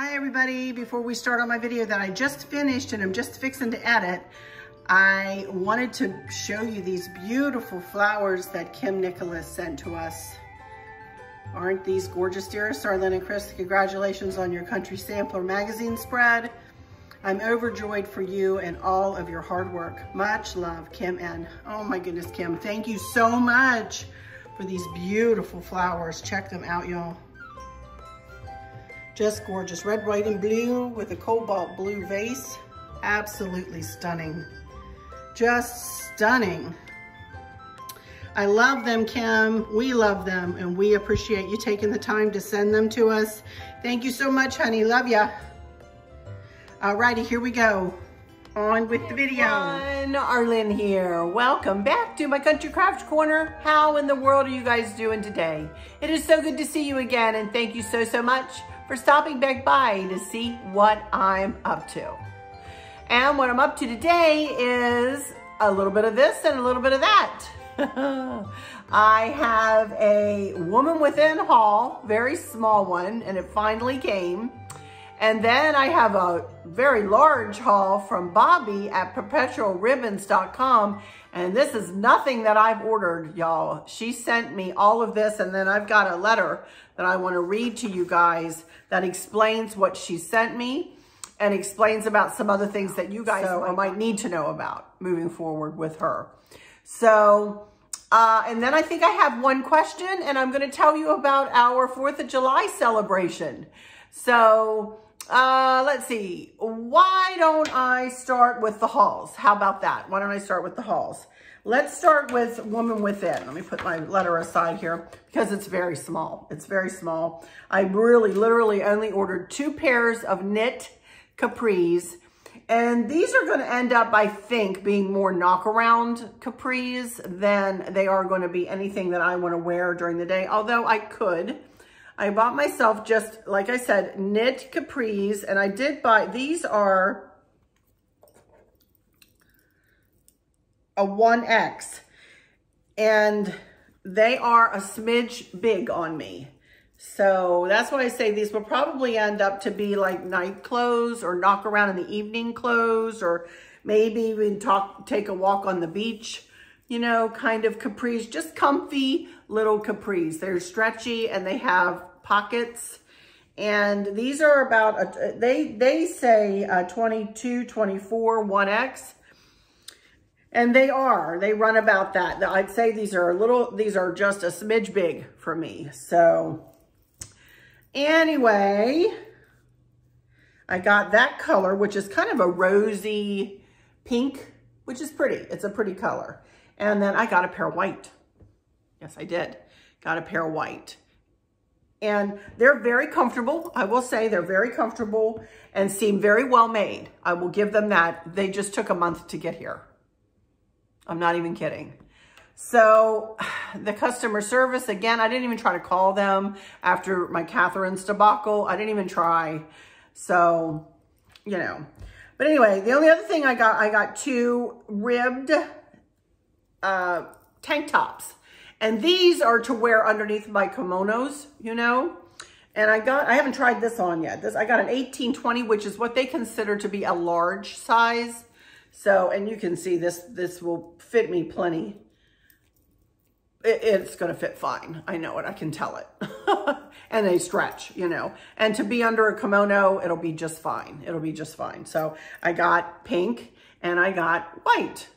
Hi everybody, before we start on my video that I just finished and I'm just fixing to edit, I wanted to show you these beautiful flowers that Kim Nicholas sent to us. Aren't these gorgeous, dearest? Arlene and Chris, congratulations on your Country Sampler magazine spread. I'm overjoyed for you and all of your hard work. Much love, Kim. And oh my goodness, Kim, thank you so much for these beautiful flowers. Check them out, y'all. Just gorgeous. Red, white, and blue with a cobalt blue vase. Absolutely stunning. Just stunning. I love them, Kim. We love them, and we appreciate you taking the time to send them to us. Thank you so much, honey. Love ya. Alrighty, here we go. On with the video. Arlene here. Welcome back to my Country Crafts Corner. How in the world are you guys doing today? It is so good to see you again, and thank you so much for stopping back by to see what I'm up to. And what I'm up to today is a little bit of this and a little bit of that. I have a Woman Within haul, very small one, and it finally came. And then I have a very large haul from Bobby at perpetualribbons.com. And this is nothing that I've ordered, y'all. She sent me all of this, and then I've got a letter that I want to read to you guys that explains what she sent me and explains about some other things that you guys might need to know about moving forward with her. So, and then I think I have one question, and I'm going to tell you about our 4th of July celebration. So, let's see. Why don't I start with the hauls? How about that? Why don't I start with the hauls? Let's start with Woman Within. Let me put my letter aside here because it's very small. It's very small. I really, literally only ordered 2 pairs of knit capris. And these are going to end up, I think, being more knock-around capris than they are going to be anything that I want to wear during the day. Although I could. I bought myself just, like I said, knit capris. And I did buy, these are a 1X. And they are a smidge big on me. So that's why I say these will probably end up to be like night clothes or knock around in the evening clothes, or maybe even take a walk on the beach, you know, kind of capris, just comfy little capris. They're stretchy and they have pockets. And these are about, they say 22, 24, 1X. And they run about that. I'd say these are just a smidge big for me. So anyway, I got that color, which is kind of a rosy pink, which is pretty. It's a pretty color. And then I got a pair of white. Yes, I did. Got a pair of white. And they're very comfortable. I will say they're very comfortable and seem very well made. I will give them that. They just took a month to get here. I'm not even kidding. So the customer service, again, I didn't even try to call them after my Catherine's debacle. I didn't even try. So, you know. But anyway, the only other thing I got 2 ribbed tank tops. And these are to wear underneath my kimonos, you know. And I haven't tried this on yet. I got an 18-20, which is what they consider to be a large size. So, and you can see this will fit me plenty. It's going to fit fine. I know it. I can tell it. And they stretch, you know. And to be under a kimono, it'll be just fine. It'll be just fine. So I got pink and I got white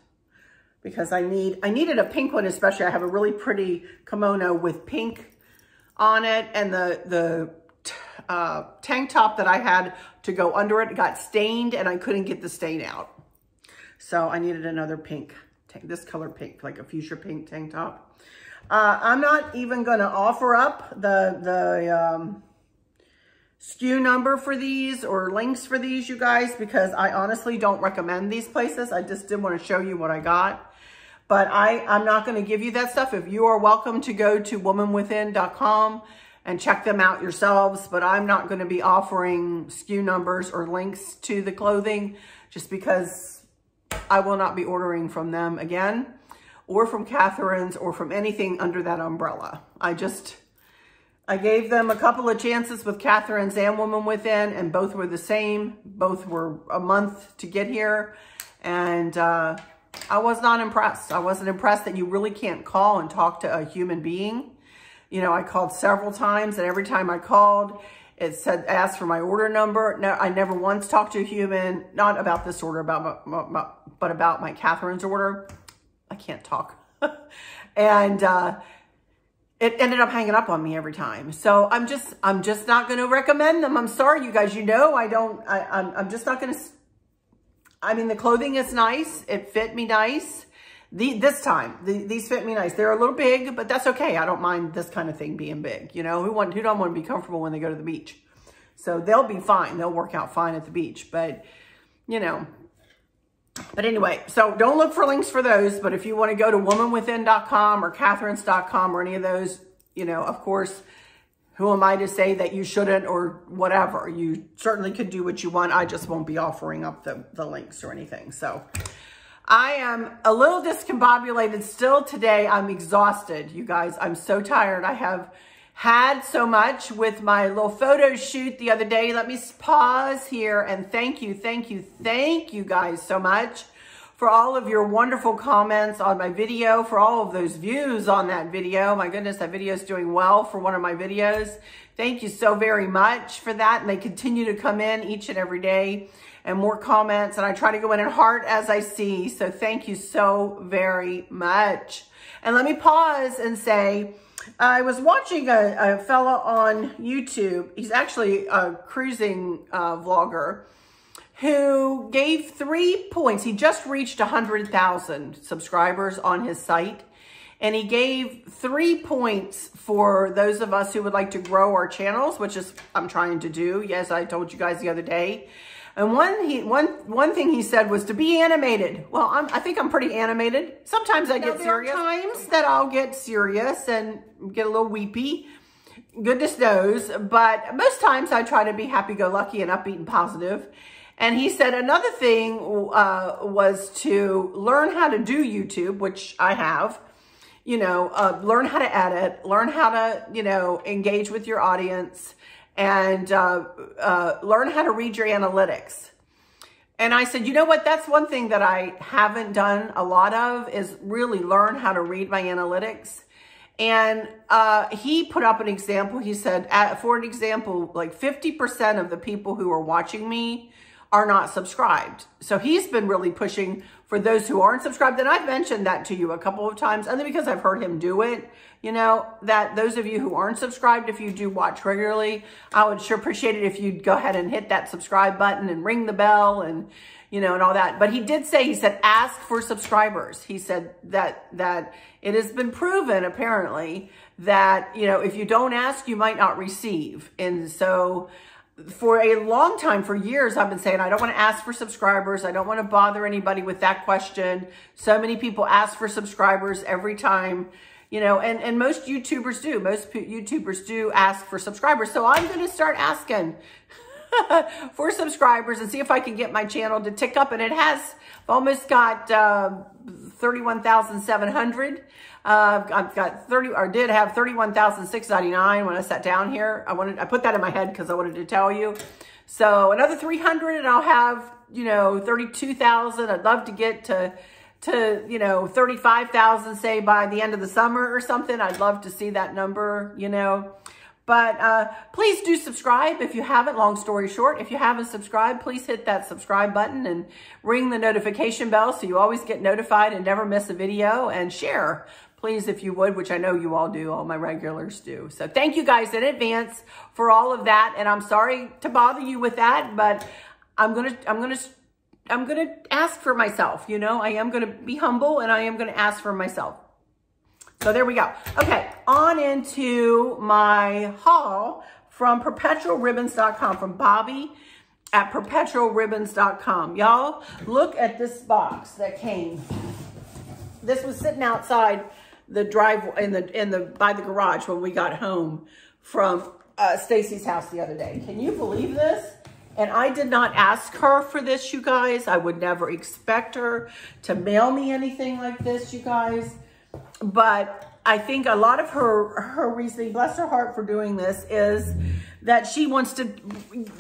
because I needed a pink one, especially. I have a really pretty kimono with pink on it, and the tank top that I had to go under it got stained, and I couldn't get the stain out. So I needed another pink, this color pink, like a fuchsia pink tank top. I'm not even going to offer up the SKU number for these or links for these, you guys, because I honestly don't recommend these places. I just did want to show you what I got. But I'm not going to give you that stuff. If you are welcome to go to womanwithin.com and check them out yourselves, but I'm not going to be offering SKU numbers or links to the clothing just because I will not be ordering from them again, or from Catherine's, or from anything under that umbrella. I I gave them a couple of chances with Catherine's and Woman Within, and both were the same. Both were a month to get here. And I was not impressed. I wasn't impressed that you really can't call and talk to a human being. You know, I called several times, and every time I called, it said, asked for my order number. No, I never once talked to a human, not about this order, but about my Catherine's order. I can't talk. And it ended up hanging up on me every time. So I'm just not going to recommend them. I'm sorry, you guys. You know, I'm just not going to. I mean, the clothing is nice. It fit me nice. This time, these fit me nice. They're a little big, but that's okay. I don't mind this kind of thing being big. You know, who don't want to be comfortable when they go to the beach? So they'll be fine. They'll work out fine at the beach. But, you know, but anyway, so don't look for links for those. But if you want to go to womanwithin.com or Catherine's.com or any of those, you know, of course, who am I to say that you shouldn't or whatever? You certainly could do what you want. I just won't be offering up the links or anything. So I am a little discombobulated still today. I'm exhausted, you guys. I'm so tired. I have had so much with my little photo shoot the other day. Let me pause here and thank you guys so much for all of your wonderful comments on my video, for all of those views on that video. My goodness, that video is doing well for one of my videos. Thank you so very much for that. And they continue to come in each and every day, and more comments, and I try to go in and heart as I see. So thank you so very much. And let me pause and say, I was watching a fella on YouTube. He's actually a cruising vlogger who gave 3 points. He just reached 100,000 subscribers on his site. And he gave 3 points for those of us who would like to grow our channels, which is I'm trying to do. Yes, I told you guys the other day. And one thing he said was to be animated. Well, I think I'm pretty animated. Sometimes I get serious. There are times that I'll get serious and get a little weepy. Goodness knows. But most times I try to be happy-go-lucky and upbeat and positive. And he said another thing was to learn how to do YouTube, which I have. You know, learn how to edit, learn how to, you know, engage with your audience, and learn how to read your analytics. And I said, you know what? That's one thing that I haven't done a lot of, is really learn how to read my analytics. And he put up an example. He said, for an example, like 50% of the people who are watching me are not subscribed. So he's been really pushing for those who aren't subscribed. And I've mentioned that to you a couple of times, only because I've heard him do it. You know, that those of you who aren't subscribed, if you do watch regularly, I would sure appreciate it if you'd go ahead and hit that subscribe button and ring the bell and, you know, and all that. But he did say, he said, ask for subscribers. He said that it has been proven, apparently, that, you know, if you don't ask, you might not receive. And so for a long time, for years, I've been saying, I don't want to ask for subscribers. I don't want to bother anybody with that question. So many people ask for subscribers every time, you know, and most YouTubers do. Most YouTubers do ask for subscribers. So I'm going to start asking for subscribers and see if I can get my channel to tick up. And it has almost got 31,700. I've got did have 31,699 when I sat down here. I put that in my head because I wanted to tell you. So another 300 and I'll have, you know, 32,000. I'd love to get to, you know, 35,000, say, by the end of the summer or something. I'd love to see that number, you know. But please do subscribe if you haven't. Long story short, if you haven't subscribed, please hit that subscribe button and ring the notification bell so you always get notified and never miss a video. And share, please, if you would, which I know you all do. All my regulars do. So thank you guys in advance for all of that. And I'm sorry to bother you with that, but I'm gonna ask for myself. You know, I am gonna be humble and I am gonna ask for myself. So there we go. Okay, on into my haul from perpetualribbons.com, from Bobby at perpetualribbons.com. Y'all, look at this box that came. This was sitting outside the driveway by the garage when we got home from Stacey's house the other day. Can you believe this? And I did not ask her for this, you guys. I would never expect her to mail me anything like this, you guys. But I think a lot of her reasoning, bless her heart for doing this, is that she wants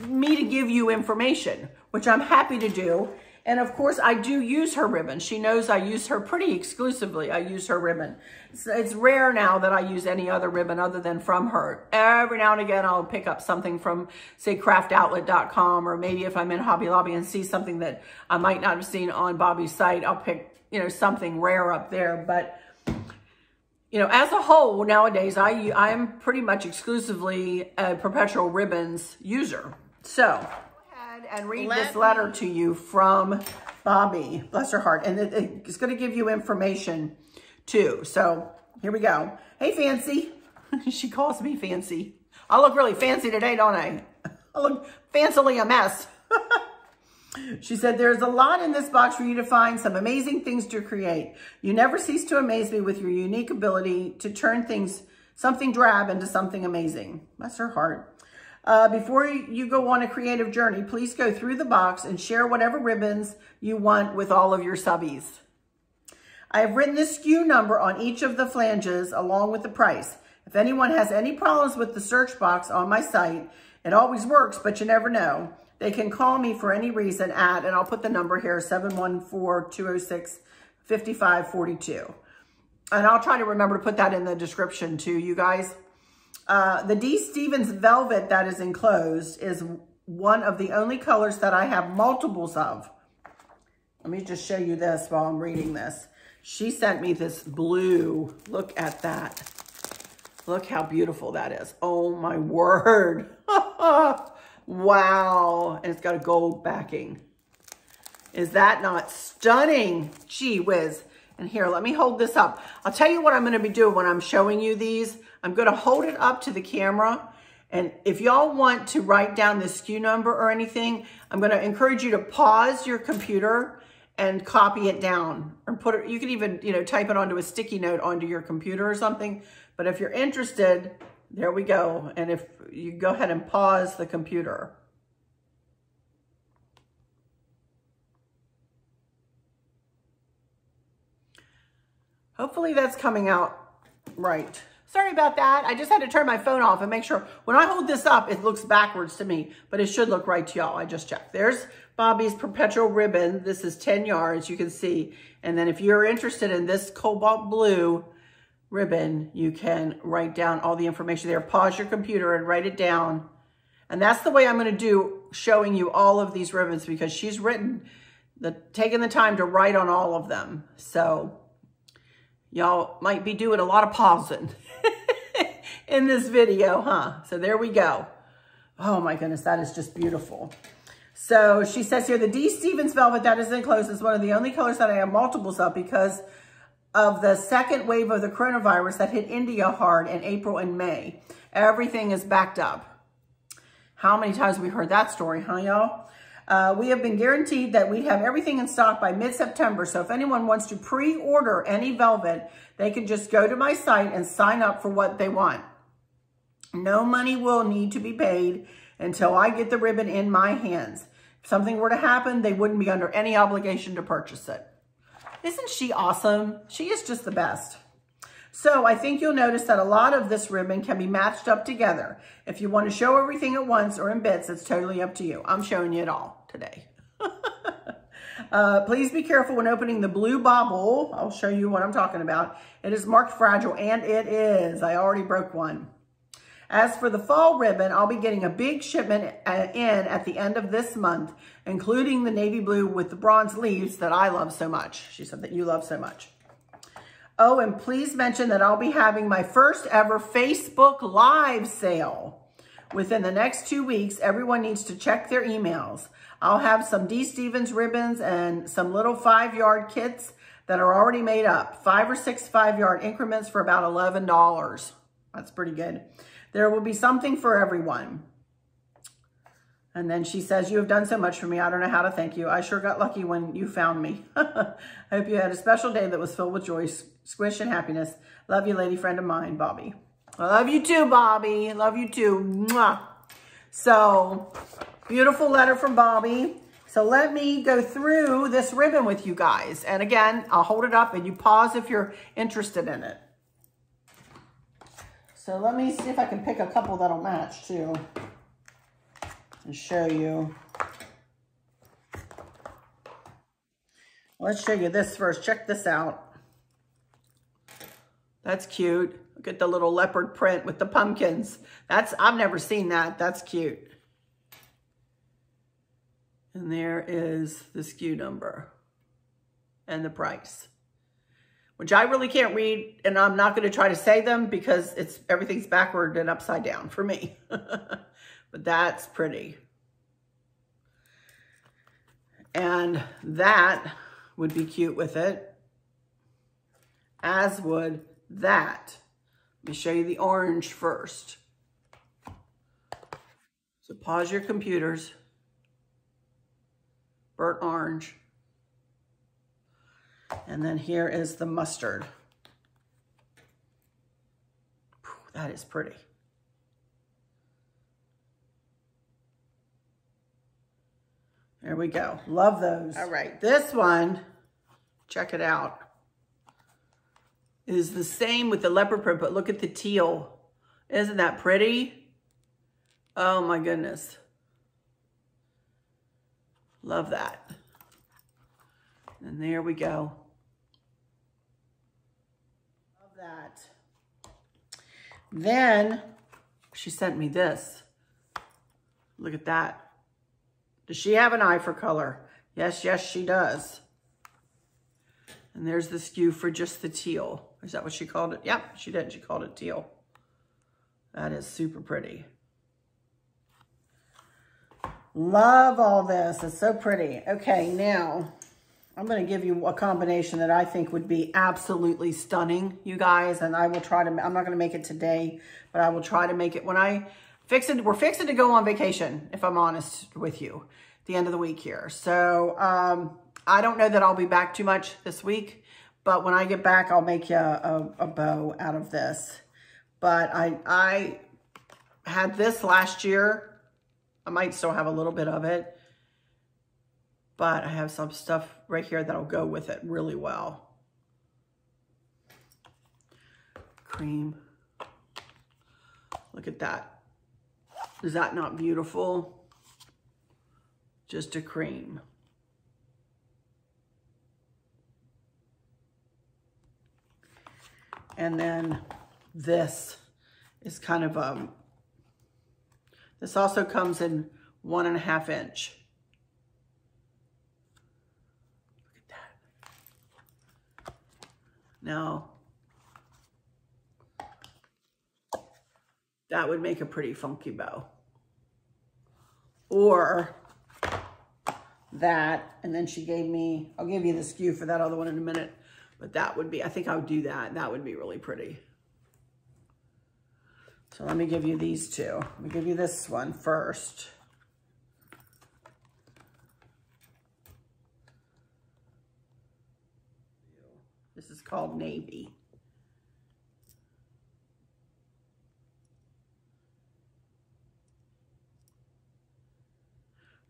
me to give you information, which I'm happy to do. And of course, I do use her ribbon. She knows I use her pretty exclusively. I use her ribbon. It's rare now that I use any other ribbon other than from her. Every now and again, I'll pick up something from, say, craftoutlet.com, or maybe if I'm in Hobby Lobby and see something that I might not have seen on Bobby's site, I'll pick, you know, something rare up there. But, you know, as a whole, nowadays, I'm pretty much exclusively a Perpetual Ribbons user. So and read this letter to you from Bobby, bless her heart. And it's going to give you information too. So here we go. Hey, Fancy. She calls me Fancy. I look really fancy today, don't I? I look fancily a mess. She said, there's a lot in this box for you to find, some amazing things to create. You never cease to amaze me with your unique ability to turn something drab into something amazing. Bless her heart. Before you go on a creative journey, please go through the box and share whatever ribbons you want with all of your subbies. I have written the SKU number on each of the flanges along with the price. If anyone has any problems with the search box on my site, it always works, but you never know. They can call me for any reason and I'll put the number here, 714-206-5542. And I'll try to remember to put that in the description too, you guys. The D. Stevens velvet that is enclosed is one of the only colors that I have multiples of. Let me just show you this while I'm reading this. She sent me this blue. Look at that. Look how beautiful that is. Oh my word. Wow. And it's got a gold backing. Is that not stunning? Gee whiz. And here, let me hold this up. I'll tell you what I'm going to be doing when I'm showing you these. I'm going to hold it up to the camera. And if y'all want to write down the SKU number or anything, I'm going to encourage you to pause your computer and copy it down. Or put it, you can even, you know, type it onto a sticky note onto your computer or something. But if you're interested, there we go. And if you go ahead and pause the computer. Hopefully that's coming out right. Sorry about that. I just had to turn my phone off and make sure when I hold this up, it looks backwards to me, but it should look right to y'all. I just checked. There's Bobby's Perpetual Ribbon. This is 10 yards, you can see. And then if you're interested in this cobalt blue ribbon, you can write down all the information there. Pause your computer and write it down. And that's the way I'm going to do showing you all of these ribbons, because she's taken the time to write on all of them. So y'all might be doing a lot of pausing in this video, huh? So there we go. Oh my goodness, that is just beautiful. So she says here, the D. Stevens velvet that is enclosed is one of the only colors that I have multiples of because of the second wave of the coronavirus that hit India hard in April and May. Everything is backed up. How many times have we heard that story, huh, y'all? We have been guaranteed that we have everything in stock by mid-September. So if anyone wants to pre-order any velvet, they can just go to my site and sign up for what they want. No money will need to be paid until I get the ribbon in my hands. If something were to happen, they wouldn't be under any obligation to purchase it. Isn't she awesome? She is just the best. So I think you'll notice that a lot of this ribbon can be matched up together. If you want to show everything at once or in bits, it's totally up to you. I'm showing you it all today. Please be careful when opening the blue bauble. I'll show you what I'm talking about. It is marked fragile, and it is. I already broke one. As for the fall ribbon, I'll be getting a big shipment in at the end of this month, including the navy blue with the bronze leaves that I love so much. She said that you love so much. Oh, and please mention that I'll be having my first ever Facebook Live sale. Within the next 2 weeks, everyone needs to check their emails. I'll have some D. Stevens ribbons and some little 5-yard kits that are already made up. 5 or 6 5-yard increments for about $11. That's pretty good. There will be something for everyone. And then she says, you have done so much for me. I don't know how to thank you. I sure got lucky when you found me. I hope you had a special day that was filled with joy, squish, and happiness. Love you, lady friend of mine, Bobby. I love you too, Bobby. Love you too. Mwah. So, beautiful letter from Bobby. So let me go through this ribbon with you guys. And again, I'll hold it up and you pause if you're interested in it. So let me see if I can pick a couple that'll match too and show you. Let's show you this first. Check this out. That's cute. Look at the little leopard print with the pumpkins. I've never seen that. That's cute. And there is the SKU number and the price, which I really can't read, and I'm not going to try to say them because everything's backward and upside down for me. But that's pretty. And that would be cute with it, as would that. Let me show you the orange first. So pause your computers. Burnt orange. And then here is the mustard. That is pretty. There we go. Love those. All right, this one, check it out, is the same with the leopard print, but look at the teal. Isn't that pretty? Oh my goodness. Love that. And there we go. Love that. Then she sent me this. Look at that. Does she have an eye for color? Yes, yes, she does. And there's the SKU for just the teal. Is that what she called it? Yep, she did. She called it teal. That is super pretty. Love all this. It's so pretty. Okay, now I'm going to give you a combination that I think would be absolutely stunning, you guys. And I will try to, I'm not going to make it today, but I will try to make it when I fix it. We're fixing to go on vacation, if I'm honest with you, at the end of the week here. So I don't know that I'll be back too much this week, but when I get back, I'll make you a bow out of this. But I had this last year. I might still have a little bit of it, but I have some stuff right here that'll go with it really well. Cream. Look at that. Is that not beautiful? Just a cream. And then this is kind of this also comes in 1.5 inch. Look at that. Now, that would make a pretty funky bow. Or that, and then she gave me, I'll give you the SKU for that other one in a minute, but that would be, I think I would do that. That would be really pretty. So let me give you these two. Let me give you this one first. This is called Navy.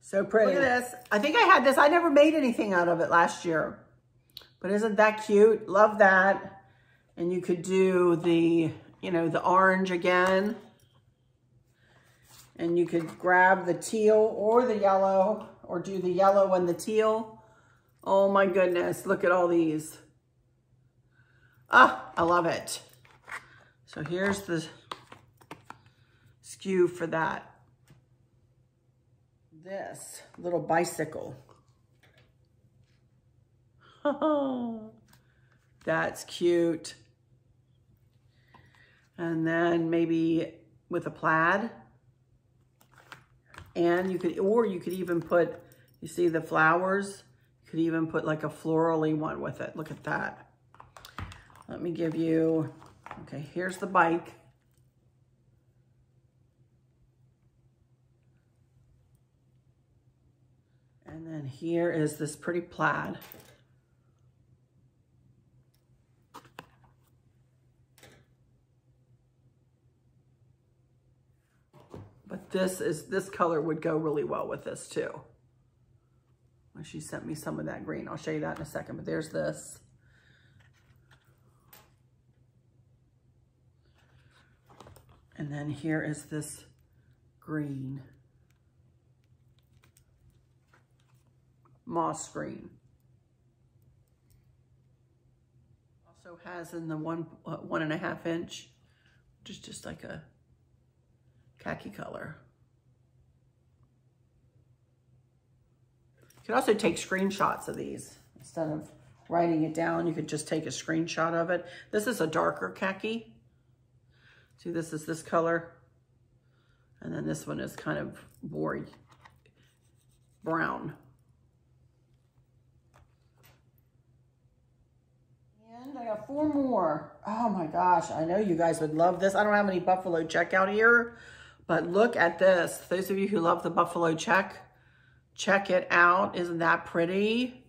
So pretty. Look at this. I think I had this. I never made anything out of it last year. But isn't that cute? Love that. And you could do the, you know, the orange again. And you could grab the teal or the yellow, or do the yellow and the teal. Oh my goodness, look at all these. Ah, I love it. So here's the SKU for that. This little bicycle. Oh, that's cute. And then maybe with a plaid. And you could, or you could even put, you see the flowers? You could even put like a florally one with it. Look at that. Let me give you, okay, here's the bike. And then here is this pretty plaid. But this color would go really well with this too. She sent me some of that green. I'll show you that in a second, but there's this. And then here is this green. Moss green. Also has in the 1.5 inch, which is just like a khaki color. You could also take screenshots of these. Instead of writing it down, you could just take a screenshot of it. This is a darker khaki. See, this is this color. And then this one is kind of boring brown. And I got 4 more. Oh my gosh, I know you guys would love this. I don't have any buffalo check out here, but look at this. Those of you who love the buffalo check, check it out. Isn't that pretty?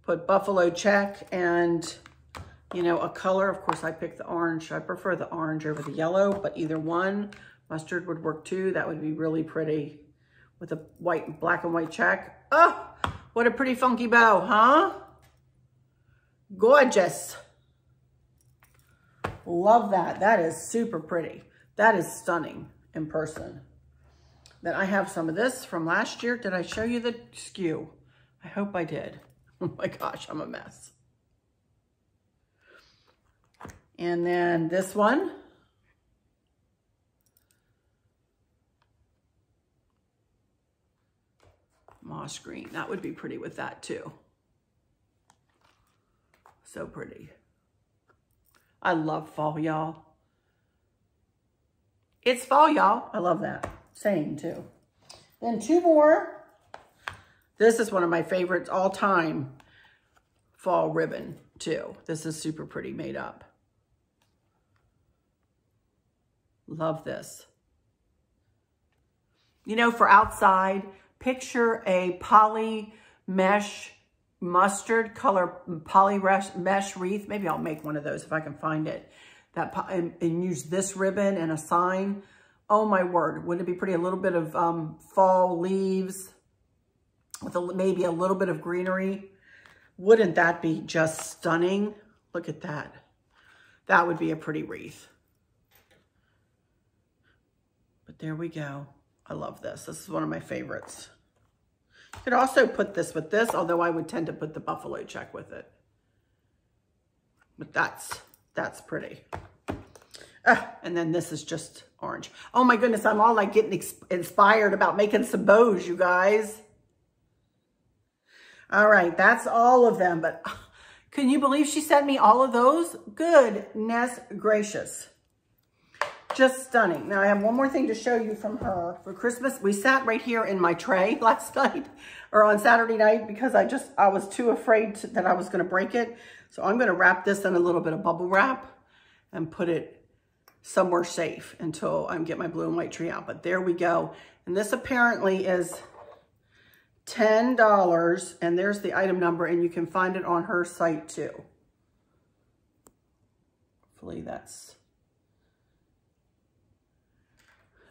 Put buffalo check and, you know, a color. Of course, I picked the orange. I prefer the orange over the yellow, but either one. Mustard would work too. That would be really pretty with a white, black and white check. Oh, what a pretty funky bow, huh? Gorgeous. Love that. That is super pretty. That is stunning in person. Then I have some of this from last year. Did I show you the SKU? I hope I did. Oh my gosh, I'm a mess. And then this one. Moss green. That would be pretty with that too. So pretty. I love fall, y'all. It's fall, y'all. I love that saying too. Then 2 more. This is one of my favorites all time. Fall ribbon too. This is super pretty made up. Love this. You know, for outside, picture a poly mesh mustard color poly mesh wreath. Maybe I'll make one of those if I can find it. And use this ribbon and a sign. Oh my word, wouldn't it be pretty? A little bit of fall leaves with maybe a little bit of greenery. Wouldn't that be just stunning? Look at that. That would be a pretty wreath. But there we go. I love this. This is one of my favorites. You could also put this with this, although I would tend to put the buffalo check with it. But that's pretty. And then this is just orange. Oh my goodness, I'm all like getting inspired about making some bows, you guys. All right, that's all of them. But can you believe she sent me all of those? Goodness gracious. Just stunning. Now I have one more thing to show you from her for Christmas. We sat right here in my tray last night or on Saturday night because I was too afraid that I was going to break it. So I'm going to wrap this in a little bit of bubble wrap and put it somewhere safe until I get my blue and white tree out. But there we go. And this apparently is $10, and there's the item number, and you can find it on her site too. Hopefully that's...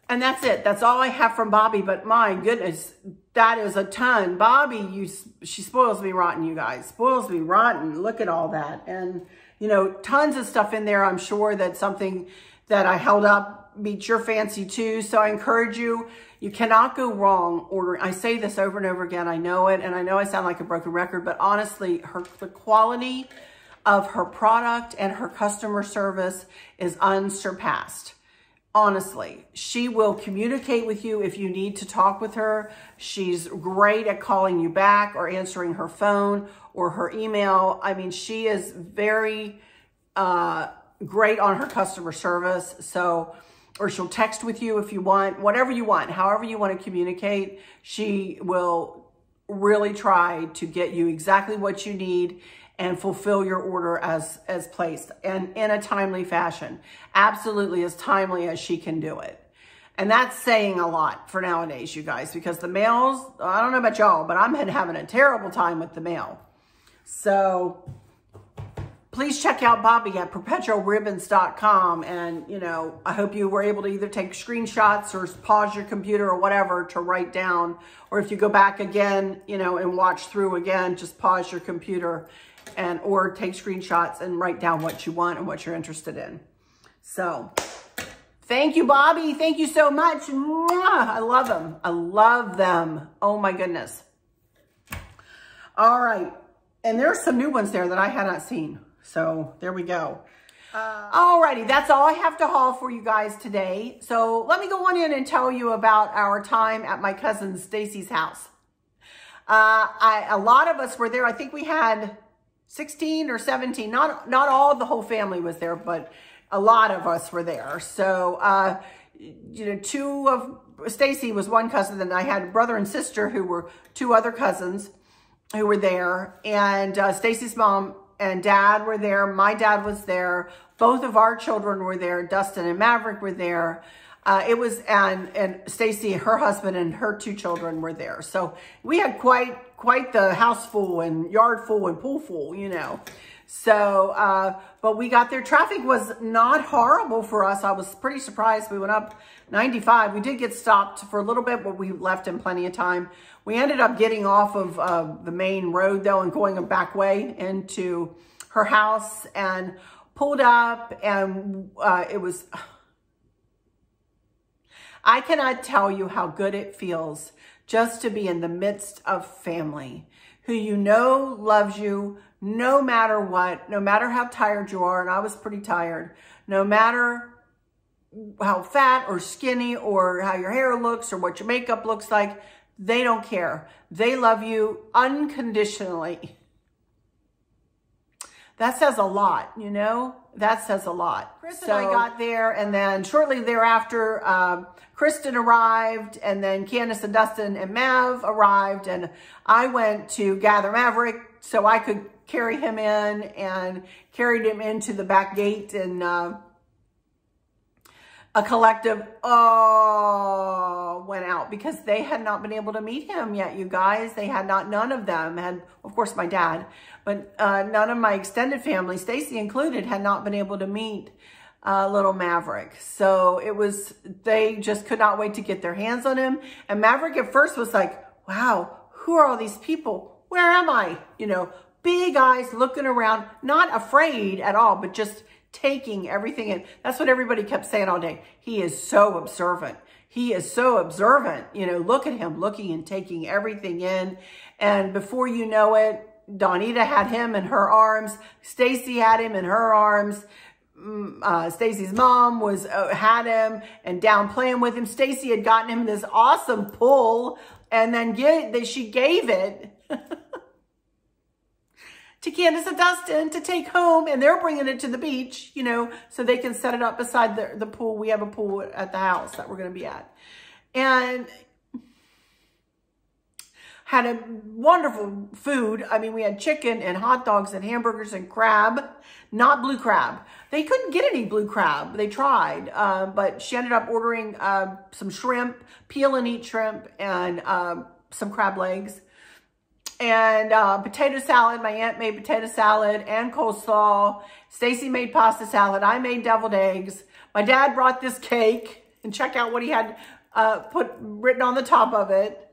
And that's it. That's all I have from Bobby, but my goodness, that is a ton. Bobby, she spoils me rotten, you guys. Spoils me rotten. Look at all that. And, you know, tons of stuff in there. I'm sure that something that I held up meets your fancy too. So I encourage you, you cannot go wrong ordering. I say this over and over again. I know it, and I know I sound like a broken record, but honestly, the quality of her product and her customer service is unsurpassed. Honestly, she will communicate with you if you need to talk with her. She's great at calling you back or answering her phone or her email. I mean, she is very great on her customer service. So, or she'll text with you if you want, whatever you want, however you want to communicate. She will really try to get you exactly what you need and fulfill your order as placed, and in a timely fashion. Absolutely as timely as she can do it. And that's saying a lot for nowadays, you guys, because the mails, I don't know about y'all, but I'm having a terrible time with the mail. So please check out Bobby at perpetualribbons.com. And, you know, I hope you were able to either take screenshots or pause your computer or whatever to write down. Or if you go back again, you know, and watch through again, just pause your computer or take screenshots and write down what you want and what you're interested in. So Thank you, Bobby. Thank you so much. Mwah! I love them. I love them. Oh my goodness. All right. And there's some new ones there that I had not seen. So there we go. Alrighty, that's all I have to haul for you guys today. So let me go on in and tell you about our time at my cousin Stacey's house. A lot of us were there. I think we had 16 or 17. Not all the whole family was there, but a lot of us were there. So, you know, Stacey was one cousin, and I had a brother and sister who were two other cousins who were there. And Stacey's mom and dad were there. My dad was there. Both of our children were there. Dustin and Maverick were there. And Stacey, her husband, and her two children were there. So we had quite the house full and yard full and pool full, you know. So, but we got there. Traffic was not horrible for us. I was pretty surprised. We went up 95. We did get stopped for a little bit, but we left in plenty of time. We ended up getting off of the main road, though, and going a back way into her house and pulled up. And it was... I cannot tell you how good it feels just to be in the midst of family who you know loves you no matter what, no matter how tired you are, and I was pretty tired, no matter how fat or skinny or how your hair looks or what your makeup looks like, they don't care. They love you unconditionally. That says a lot, you know? That says a lot. Chris and I got there, and then shortly thereafter, Kristen arrived, and then Candace and Dustin and Mav arrived, and I went to gather Maverick so I could carry him in, and carried him into the back gate, and a collective went out because they had not been able to meet him yet, you guys. They had not, none of them had, of course, my dad, but none of my extended family, Stacey included, had not been able to meet little Maverick. So it was, they just could not wait to get their hands on him. And Maverick at first was like, wow, who are all these people? Where am I? You know, big eyes looking around, not afraid at all, but just taking everything in. That's what everybody kept saying all day. He is so observant. He is so observant. You know, look at him looking and taking everything in. And before you know it, Donita had him in her arms. Stacey had him in her arms. Stacey's mom had him and down playing with him. Stacey had gotten him this awesome pull, and then she gave it to Candace and Dustin to take home, and they're bringing it to the beach, you know, so they can set it up beside the pool. We have a pool at the house that we're going to be at. And had a wonderful food. I mean, we had chicken and hot dogs and hamburgers and crab, not blue crab. They couldn't get any blue crab. They tried, but she ended up ordering some shrimp, peel and eat shrimp, and some crab legs. And potato salad. My aunt made potato salad and coleslaw. Stacey made pasta salad. I made deviled eggs. My dad brought this cake, and check out what he had written on the top of it.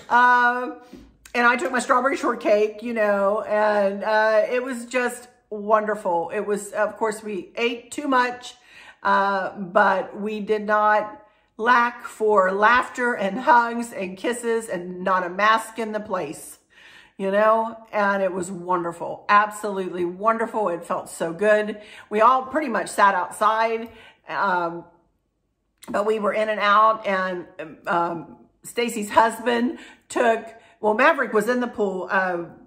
And I took my strawberry shortcake, you know, and it was just wonderful. It was, of course, we ate too much, but we did not lack for laughter and hugs and kisses and not a mask in the place, you know, and it was wonderful. Absolutely wonderful. It felt so good. We all pretty much sat outside, but we were in and out, and Stacey's husband Maverick was in the pool.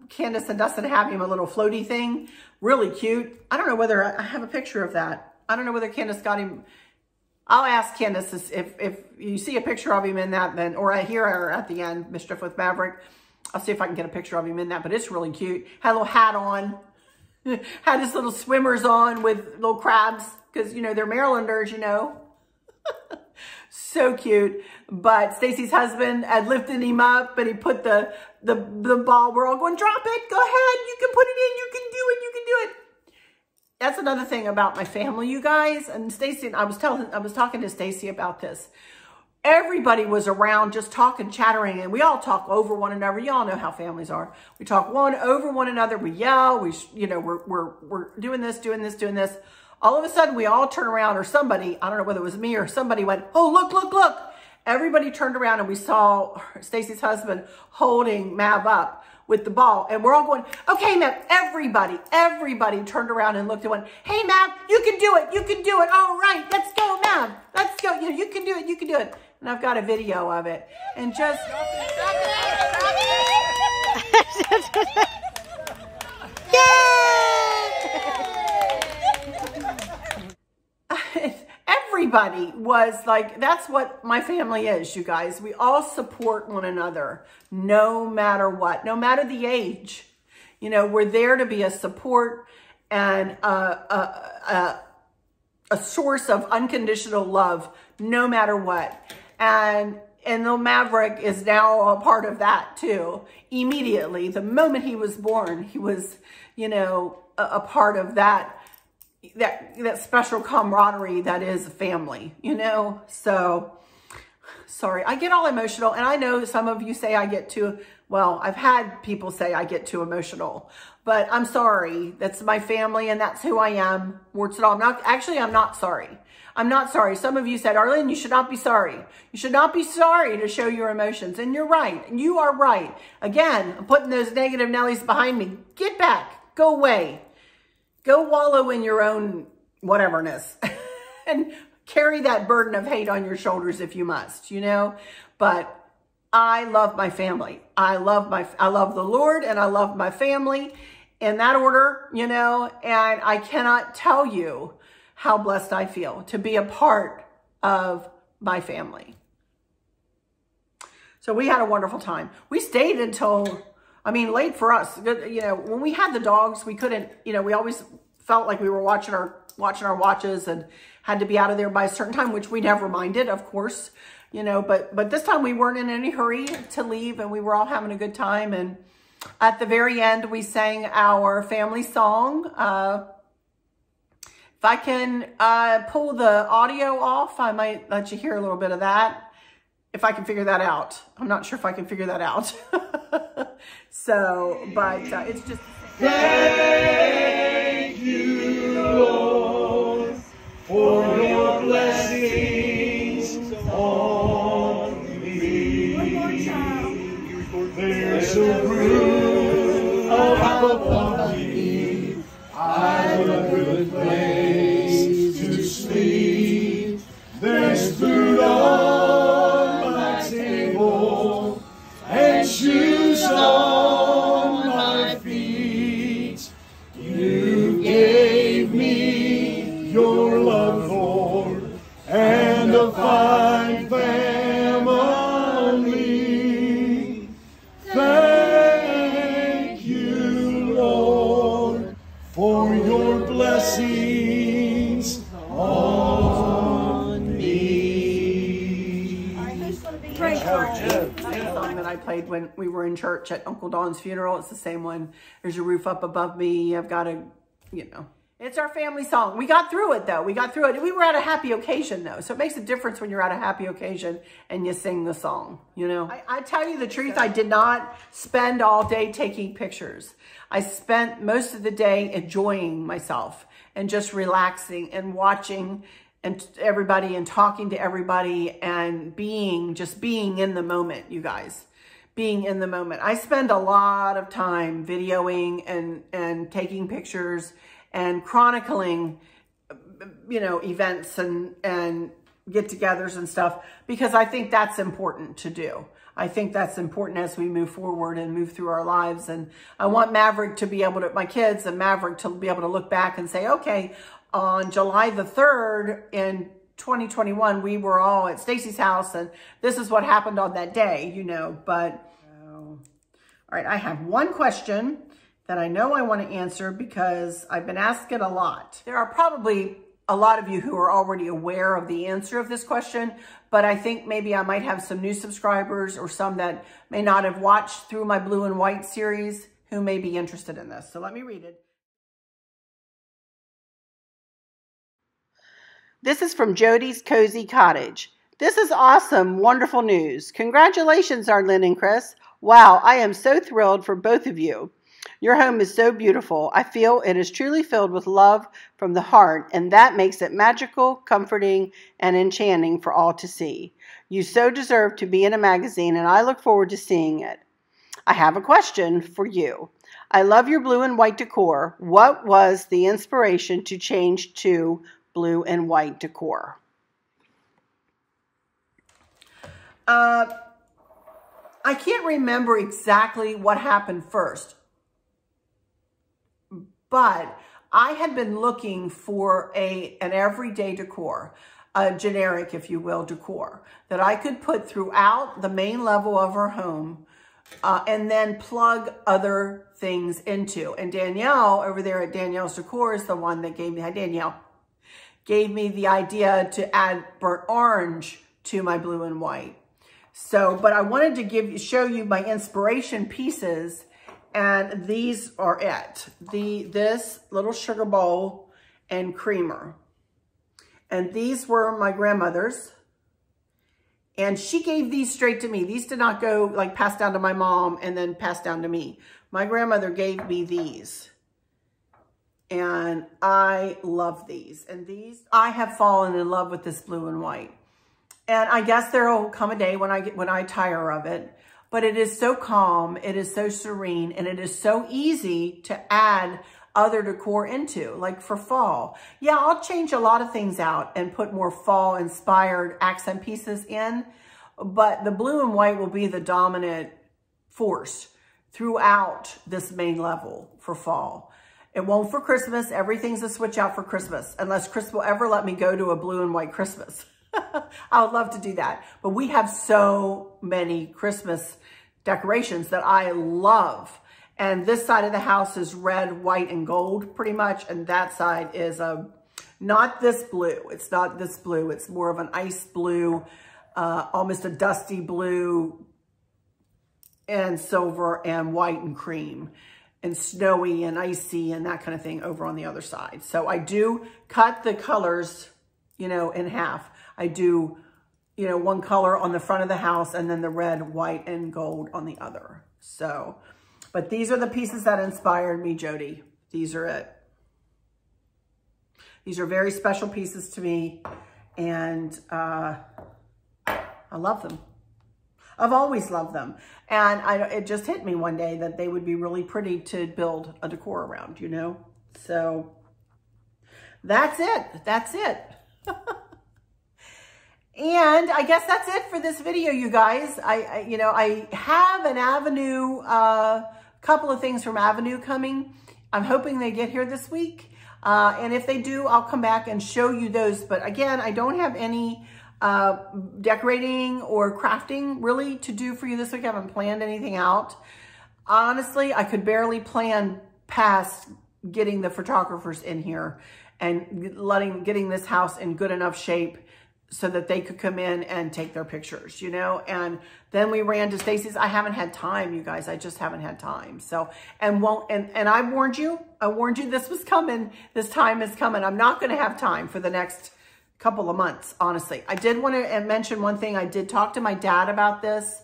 Candace and Dustin have him a little floaty thing, really cute. I don't know whether I have a picture of that. I don't know whether Candace got him. I'll ask Candace if you see a picture of him in that, then, or here or at the end, Mischief with Maverick. I'll see if I can get a picture of him in that, but it's really cute. Had a little hat on, had his little swimmers on with little crabs, because, you know, they're Marylanders, you know. So cute. But Stacey's husband had lifted him up, and he put the ball. We're all going, drop it, go ahead, you can put it in, you can do it, you can do it. That's another thing about my family, you guys. And Stacey, I was talking to Stacey about this. Everybody was around just talking, chattering, and we all talk over one another. Y'all know how families are. We talk over one another. We yell. You know, we're doing this, doing this, doing this. All of a sudden, we all turn around, or somebody, I don't know whether it was me or somebody went, oh, look, look, look. Everybody turned around and we saw Stacey's husband holding Mav up with the ball. And we're all going, okay, Mav, everybody turned around and looked and went, hey, Mav, you can do it. You can do it. All right, let's go, Mav. Let's go. You know, you can do it. You can do it. And I've got a video of it. And just... Everybody was like, that's what my family is, you guys. We all support one another, no matter what, no matter the age. You know, we're there to be a support and a source of unconditional love, no matter what. And the Maverick is now a part of that too. Immediately, the moment he was born, he was, you know, a part of that special camaraderie that is a family, you know? So, sorry, I get all emotional. And I know some of you say I get too, well, I've had people say I get too emotional, but I'm sorry. That's my family and that's who I am. Warts and all. I'm not sorry. I'm not sorry. Some of you said, Arlene, you should not be sorry. You should not be sorry to show your emotions. And you're right. You are right. Again, I'm putting those negative Nellies behind me. Get back. Go away. Go wallow in your own whateverness and carry that burden of hate on your shoulders if you must, you know. But I love my family. I love the Lord and I love my family in that order, you know. And I cannot tell you how blessed I feel to be a part of my family. So we had a wonderful time. We stayed until, I mean, late for us. You know, when we had the dogs, we couldn't, you know, we always felt like we were watching our watches and had to be out of there by a certain time, which we never minded, of course, you know, but this time we weren't in any hurry to leave and we were all having a good time. And at the very end, we sang our family song. If I can pull the audio off, I might let you hear a little bit of that. If I can figure that out. I'm not sure if I can figure that out. So, but it's just... Thank you, Lord, for your blessings on me. There's a roof above me. I've a good place to sleep. There's food on my table and shoes on my feet. You gave me your love, Lord, and a fine family. Thank you, Lord, for your blessings on me. Pray for you. Song that I played when we were in church at Uncle Don's funeral. It's the same one. There's a roof up above me. I've got a, you know, it's our family song. We got through it though. We got through it. We were at a happy occasion though. So it makes a difference when you're at a happy occasion and you sing the song, you know. I tell you the truth, I did not spend all day taking pictures. I spent most of the day enjoying myself and just relaxing and watching and everybody and talking to everybody and just being in the moment, you guys. Being in the moment. I spend a lot of time videoing and taking pictures and chronicling, you know, events and get-togethers and stuff, because I think that's important to do. I think that's important as we move forward and move through our lives. And I want Maverick to be able to, my kids and Maverick to be able to look back and say, okay, on July the 3rd in 2021, we were all at Stacey's house and this is what happened on that day, you know. But, all right, I have one question that I know I want to answer because I've been asked it a lot. There are probably a lot of you who are already aware of the answer of this question, but I think maybe I might have some new subscribers or some that may not have watched through my Blue and White series who may be interested in this. So let me read it. This is from Jody's Cozy Cottage. This is awesome, wonderful news. Congratulations, Arlene and Chris. Wow, I am so thrilled for both of you. Your home is so beautiful. I feel it is truly filled with love from the heart, and that makes it magical, comforting, and enchanting for all to see. You so deserve to be in a magazine, and I look forward to seeing it. I have a question for you. I love your blue and white decor. What was the inspiration to change to blue and white decor? I can't remember exactly what happened first, but I had been looking for an everyday decor, a generic, if you will, decor that I could put throughout the main level of our home and then plug other things into. And Danielle over there at Danielle's Decor is the one that gave me, hi Danielle, gave me the idea to add burnt orange to my blue and white. So, but I wanted to show you my inspiration pieces, and these are it. This little sugar bowl and creamer. And these were my grandmother's. And she gave these straight to me. These did not go like passed down to my mom and then passed down to me. My grandmother gave me these. And I love these. And these, I have fallen in love with this blue and white. And I guess there will come a day when I tire of it. But it is so calm, it is so serene, and it is so easy to add other decor into, like for fall. Yeah, I'll change a lot of things out and put more fall-inspired accent pieces in, but the blue and white will be the dominant force throughout this main level for fall. It won't for Christmas. Everything's a switch out for Christmas, unless Chris will ever let me go to a blue and white Christmas. I would love to do that. But we have so many Christmas decorations that I love. And this side of the house is red, white, and gold pretty much. And that side is not this blue. It's not this blue. It's more of an ice blue, almost a dusty blue and silver and white and cream and snowy and icy and that kind of thing over on the other side. So I do cut the colors, you know, in half. I do, you know, one color on the front of the house and then the red, white, and gold on the other. So, but these are the pieces that inspired me, Jody. These are it. These are very special pieces to me, and I love them. I've always loved them. And it just hit me one day that they would be really pretty to build a decor around, you know? So that's it. That's it. And I guess that's it for this video, you guys. I have an Avenue, couple of things from Avenue coming. I'm hoping they get here this week. And if they do, I'll come back and show you those. But again, I don't have any decorating or crafting really to do for you this week. I haven't planned anything out. Honestly, I could barely plan past getting the photographers in here and getting this house in good enough shape so that they could come in and take their pictures, you know? And then we ran to Stacey's. I haven't had time, you guys. I just haven't had time. So, and I warned you this was coming. This time is coming. I'm not going to have time for the next couple of months, honestly. I did want to mention one thing. I did talk to my dad about this,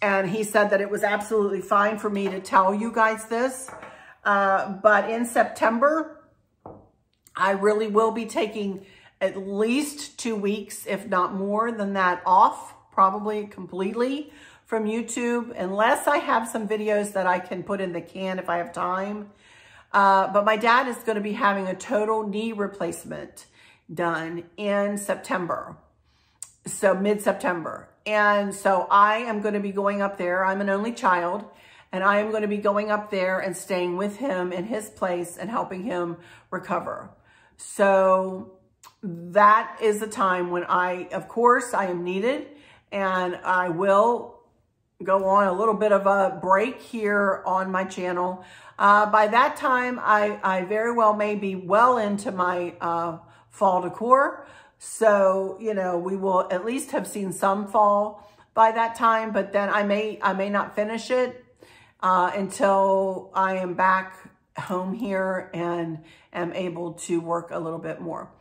and he said that it was absolutely fine for me to tell you guys this. But in September, I really will be taking at least 2 weeks, if not more than that, off, probably completely from YouTube, unless I have some videos that I can put in the can if I have time. But my dad is going to be having a total knee replacement done in September, so mid-September. And so I am going to be going up there. I'm an only child, and I am going to be going up there and staying with him in his place and helping him recover. So that is the time when of course, I am needed, and I will go on a little bit of a break here on my channel. By that time, I very well may be well into my fall decor. So, you know, we will at least have seen some fall by that time, but then I may not finish it until I am back home here and am able to work a little bit more.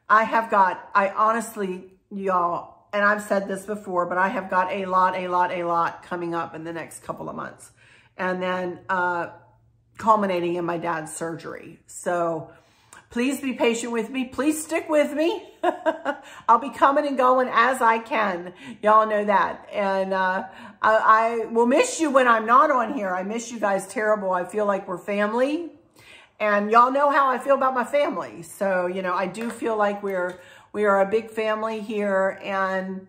I honestly, y'all, and I've said this before, but I have got a lot coming up in the next couple of months. And then culminating in my dad's surgery. So please be patient with me. Please stick with me. I'll be coming and going as I can. Y'all know that. And I will miss you when I'm not on here. I miss you guys terrible. I feel like we're family. And y'all know how I feel about my family. So, you know, I do feel like we are a big family here. And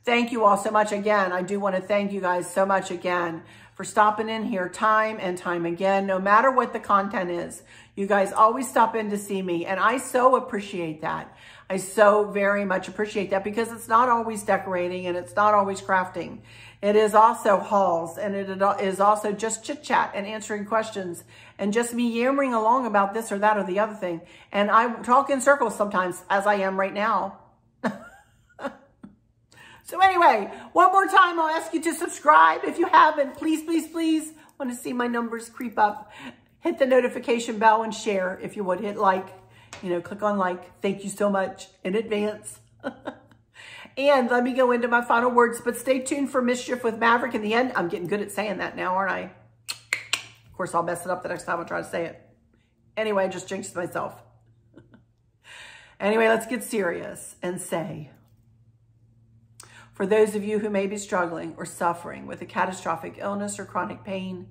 thank you all so much again. I do want to thank you guys so much again for stopping in here time and time again. No matter what the content is, you guys always stop in to see me. And I so appreciate that. I so very much appreciate that, because it's not always decorating and it's not always crafting. It is also hauls, and it is also just chit chat and answering questions and just me yammering along about this or that or the other thing. And I talk in circles sometimes, as I am right now. So anyway, one more time, I'll ask you to subscribe if you haven't. Please, please, please. Want to see my numbers creep up. Hit the notification bell and share if you would. Hit like, you know, click on like. Thank you so much in advance. And let me go into my final words, but stay tuned for Mischief with Maverick in the end. I'm getting good at saying that now, aren't I? Of course, I'll mess it up the next time I try to say it. Anyway, I just jinxed myself. Anyway, let's get serious and say, for those of you who may be struggling or suffering with a catastrophic illness or chronic pain,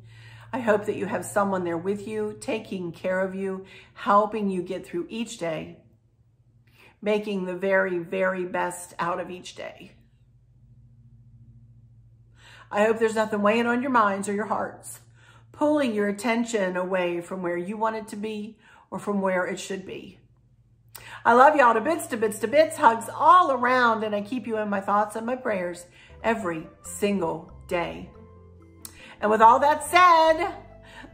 I hope that you have someone there with you, taking care of you, helping you get through each day, making the very, very best out of each day. I hope there's nothing weighing on your minds or your hearts, pulling your attention away from where you want it to be or from where it should be. I love y'all to bits, to bits, to bits, hugs all around, and I keep you in my thoughts and my prayers every single day. And with all that said,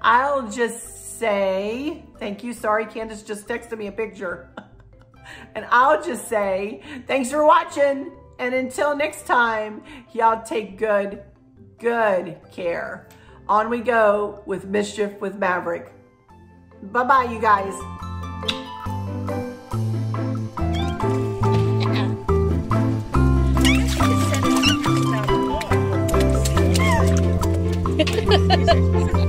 I'll just say, thank you. Sorry, Candace just texted me a picture. And I'll just say, thanks for watching. And until next time, y'all take good care. On we go with Mischief with Maverick. Bye-bye, you guys. Ha ha ha ha.